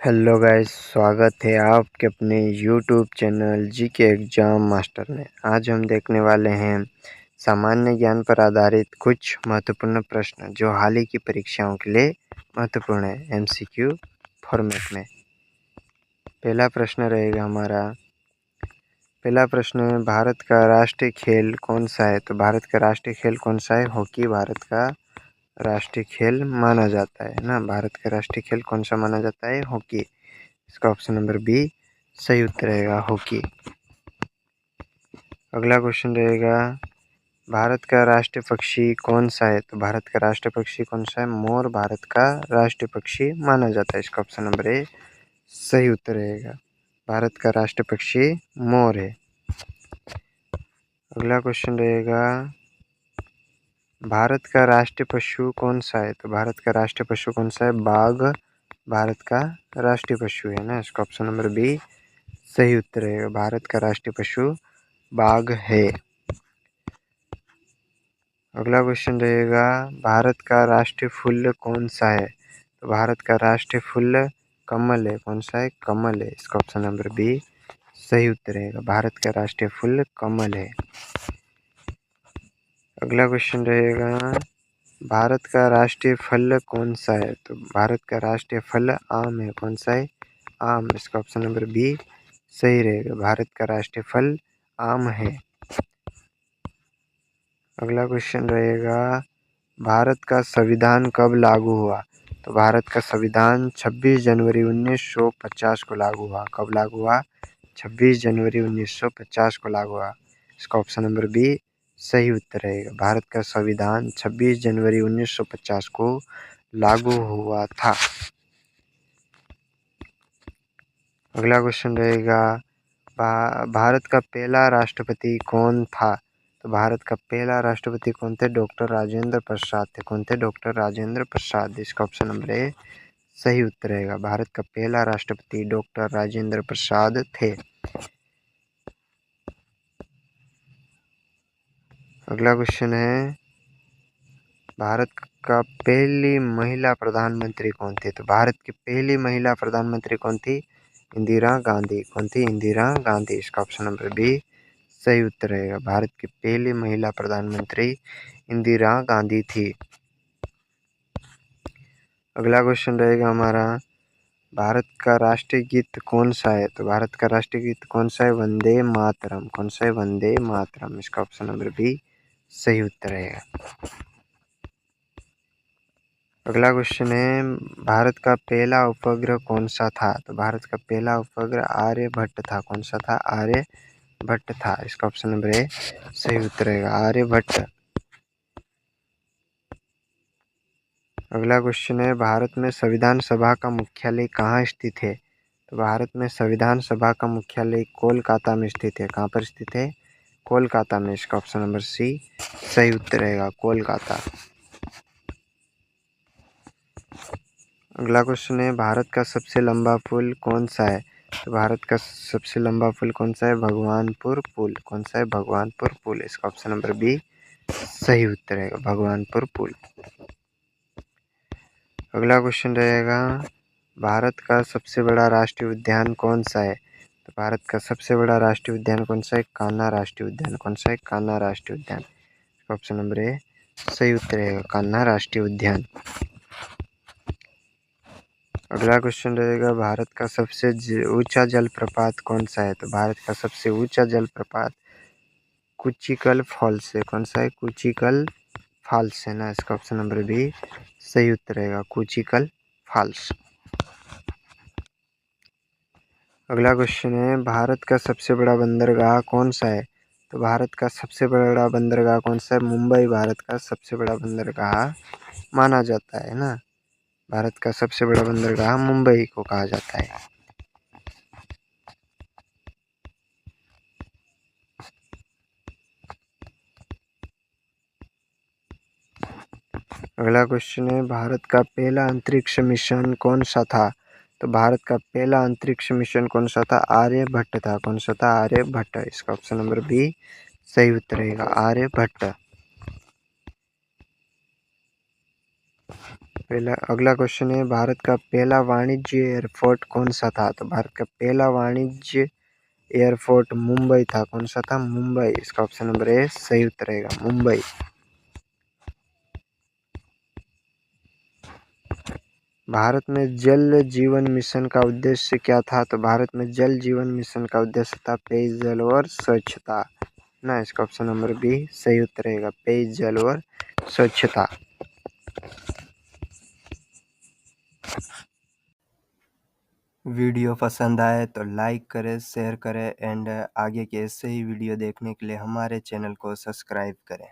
Hello guys, स्वागत है आपके अपने YouTube channel GK exam master में। आज हम देखने वाले हैं सामान्य ज्ञान पर आधारित कुछ महत्वपूर्ण प्रश्न जो हाल ही की परीक्षाओं के लिए महत्वपूर्ण है, एमसीक्यू फॉर्मेट में। पहला प्रश्न रहेगा हमारा। पहला प्रश्न है, भारत का राष्ट्रीय खेल कौन सा है? तो भारत का राष्ट्रीय खेल कौन सा है? हॉकी भारत का राष्ट्रीय खेल माना जाता है ना। भारत का राष्ट्रीय खेल कौन सा माना जाता है? हॉकी। इसका ऑप्शन नंबर बी सही उत्तर रहेगा, हॉकी। अगला क्वेश्चन रहेगा, भारत का राष्ट्रीय पक्षी कौन सा है? तो भारत का राष्ट्रीय पक्षी कौन सा है? मोर भारत का राष्ट्रीय पक्षी माना जाता है। इसका ऑप्शन नंबर ए सही उत्तर रहेगा, भारत का राष्ट्रीय पक्षी मोर है। अगला क्वेश्चन रहेगा, भारत का राष्ट्रीय पशु कौन सा है? तो भारत का राष्ट्रीय पशु कौन सा है? बाघ भारत का राष्ट्रीय पशु है ना। इसका ऑप्शन नंबर बी सही उत्तर रहेगा, भारत का राष्ट्रीय पशु बाघ है। अगला क्वेश्चन रहेगा, भारत का राष्ट्रीय फूल कौन सा है? तो भारत का राष्ट्रीय फूल कमल है। कौन सा है? कमल है। इसका ऑप्शन नंबर बी सही उत्तर रहेगा, भारत का राष्ट्रीय फूल कमल है। अगला क्वेश्चन रहेगा, भारत का राष्ट्रीय फल कौन सा है? तो भारत का राष्ट्रीय फल आम है। कौन सा है? आम। इसका ऑप्शन नंबर बी सही रहेगा, भारत का राष्ट्रीय फल आम है। अगला क्वेश्चन रहेगा, भारत का संविधान कब लागू हुआ? तो भारत का संविधान 26 जनवरी 1950 को लागू हुआ। कब लागू हुआ? 26 जनवरी 1950 को लागू हुआ। इसका ऑप्शन नंबर बी सही उत्तर रहेगा, भारत का संविधान 26 जनवरी 1950 को लागू हुआ था। अगला क्वेश्चन रहेगा, भारत का पहला राष्ट्रपति कौन था? तो भारत का पहला राष्ट्रपति कौन थे? डॉक्टर राजेंद्र प्रसाद थे। कौन थे? डॉक्टर राजेंद्र प्रसाद। इसका ऑप्शन नंबर ए सही उत्तर रहेगा, भारत का पहला राष्ट्रपति डॉक्टर राजेंद्र प्रसाद थे। अगला क्वेश्चन है, भारत का पहली महिला प्रधानमंत्री कौन थी? तो भारत की पहली महिला प्रधानमंत्री कौन थी? इंदिरा गांधी। कौन थी? इंदिरा गांधी। इसका ऑप्शन नंबर बी सही उत्तर रहेगा, भारत की पहली महिला प्रधानमंत्री इंदिरा गांधी थी। अगला क्वेश्चन रहेगा हमारा, भारत का राष्ट्रीय गीत कौन सा है? तो भारत का राष्ट्रीय गीत कौन सा है? वंदे मातरम। कौन सा है? वंदे मातरम। इसका ऑप्शन नंबर बी सही उत्तर रहेगा। अगला क्वेश्चन है, भारत का पहला उपग्रह कौन सा था? तो भारत का पहला उपग्रह आर्यभट्ट था। कौन सा था? आर्यभट्ट था। इसका ऑप्शन नंबर ए सही उत्तर रहेगा, आर्यभट्ट। अगला क्वेश्चन है, भारत में संविधान सभा का मुख्यालय कहाँ स्थित है? तो भारत में संविधान सभा का मुख्यालय कोलकाता में स्थित है। कहाँ पर स्थित है? कोलकाता में। इसका ऑप्शन नंबर सी सही उत्तर रहेगा, कोलकाता। अगला क्वेश्चन है, भारत का सबसे लंबा पुल कौन सा है? तो भारत का सबसे लंबा पुल कौन सा है? भगवानपुर पुल। कौन सा है? भगवानपुर पुल। इसका ऑप्शन नंबर बी सही उत्तर रहेगा, भगवानपुर पुल। अगला क्वेश्चन रहेगा, भारत का सबसे बड़ा राष्ट्रीय उद्यान कौन सा है? तो भारत का सबसे बड़ा राष्ट्रीय उद्यान कौन सा है? कान्हा राष्ट्रीय उद्यान। कौन सा है? कान्हा राष्ट्रीय उद्यान। ऑप्शन नंबर ए सही उत्तर रहेगा, कान्हा राष्ट्रीय उद्यान। अगला क्वेश्चन रहेगा, भारत का सबसे ऊंचा जलप्रपात कौन सा है? तो भारत का सबसे ऊंचा जलप्रपात कुचिकल फॉल्स है। कौन सा है? कुचिकल फॉल्स है ना। इसका ऑप्शन नंबर बी सही उत्तर रहेगा, कुचिकल फॉल्स। अगला क्वेश्चन है, भारत का सबसे बड़ा बंदरगाह कौन सा है? तो भारत का सबसे बड़ा बंदरगाह कौन सा है? मुंबई भारत का सबसे बड़ा बंदरगाह माना जाता है ना। भारत का सबसे बड़ा बंदरगाह मुंबई को कहा जाता है। अगला क्वेश्चन है, भारत का पहला अंतरिक्ष मिशन कौन सा था? तो भारत का पहला अंतरिक्ष मिशन कौन सा था? आर्यभट्ट था। कौन सा था? आर्यभट्ट। इसका ऑप्शन नंबर बी सही उत्तर रहेगा, आर्यभट्ट। पहला अगला क्वेश्चन है, भारत का पहला वाणिज्य एयरपोर्ट कौन सा था? तो भारत का पहला वाणिज्य एयरपोर्ट मुंबई था। कौन सा था? मुंबई। इसका ऑप्शन नंबर ए सही उत्तर रहेगा, मुंबई। भारत में जल जीवन मिशन का उद्देश्य क्या था? तो भारत में जल जीवन मिशन का उद्देश्य था पेयजल और स्वच्छता ना। इसका ऑप्शन नंबर बी सही उत्तर रहेगा, पेयजल और स्वच्छता। वीडियो पसंद आए तो लाइक करें, शेयर करें एंड आगे के ऐसे ही वीडियो देखने के लिए हमारे चैनल को सब्सक्राइब करें।